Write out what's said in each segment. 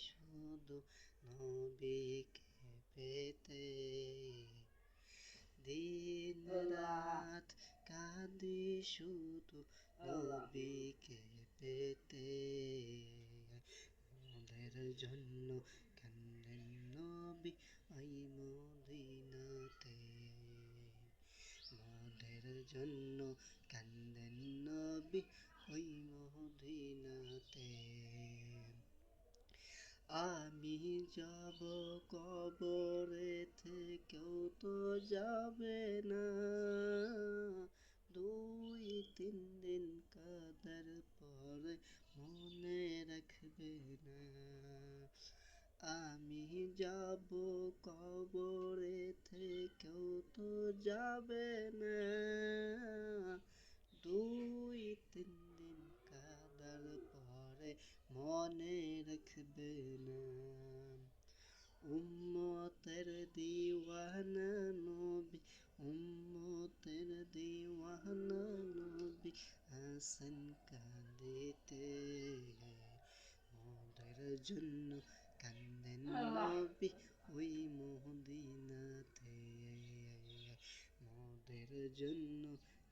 শুধু নবীকে পেতে, দিন রাত কাঁদি শুধু নবীকে পেতে। মোদের জন্য কান্দেন নবী ওই মদিনাতে, মোদের জন্য কান্দেন নবী ওই মদিনাতে। আমি যাব কবরেতে কেউ তো যাবে না, 2-3 দিন কাঁদার পরে মনে রাখবে না। আমি যাব কবরেতে কেউ তো যাবে না, 2-3 দিন কাঁদার পরে মনে রাখবে না। উম্মতের দিওয়ানা নবী, উম্মতের দিওয়ানা নবী হাসান কাঁদিতে, মোদের জন্য কান্দেন নবী ওই মদিনাতে, মোদের জন্য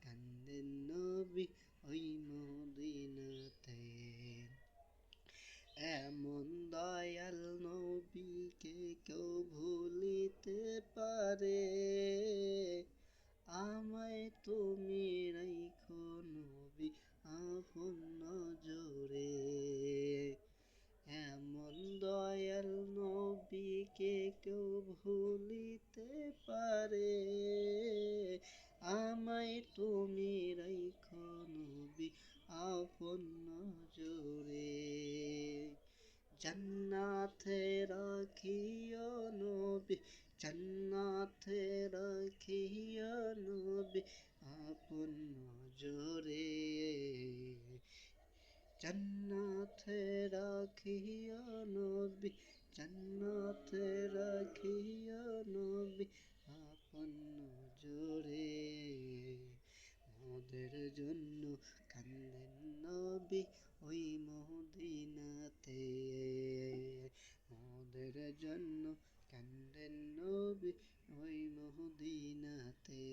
কান্দেন নবী ওই মদিনাতে। এমন দয়াল নবীকে কেউ ভুলিতে পারে, আমায় তুমি রাইখো নবী আপন নজরে। এমন দয়াল নবীকে কেউ ভুলিতে পারে, আমায় তুমি রাইখো নবী আপন নজরে। জান্নাতে রাখিও নবী, জান্নাতে রাখিও নবী আপন নজরে, জান্নাতে রাখিও নবী, জান্নাতে রাখিও নবী আপন নজরে। মোদের জন্য কান্দেন নবী ওই মদিনাতে, মোদের জন্য কান্দেন নবী ওই মদিনাতে।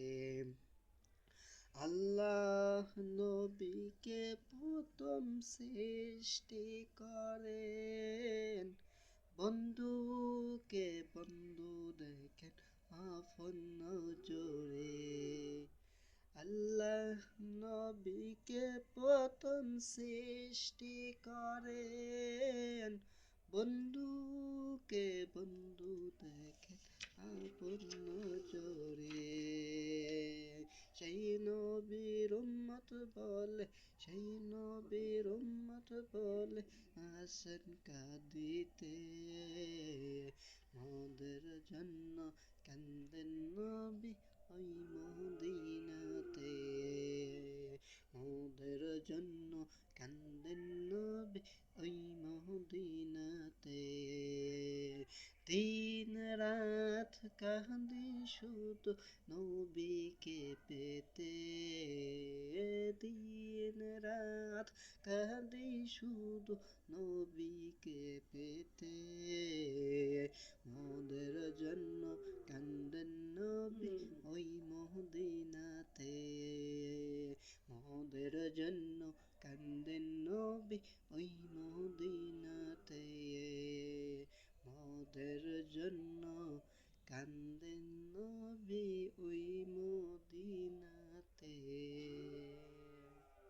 আল্লাহ নবীকে প্রথম সৃষ্টি করেন, বন্ধুকে বন্ধু দেখেন আপন নজরে। আল্লাহ নবীকে প্রথম সৃষ্টি করেন, বন্ধুকে বন্ধু দেখেন আপন নজরে। সেই নবীর উম্মত বলে, সেই নবীর উম্মত বলে আসেন কাঁদিতে, মোদের জন্য কান্দেন নবী ওই মদিনাতে, মোদের জন্য কান্দেন নবী ওই মদিনাতে। দিন রাত কাঁদি শুধু নবীকে পেতে, দিন রাত কাঁদি শুধু নবীকে পেতে, মোদের জন্য কান্দেন নবী ওই মদিনাতে, মোদের জন্য কান্দেন নবী ওই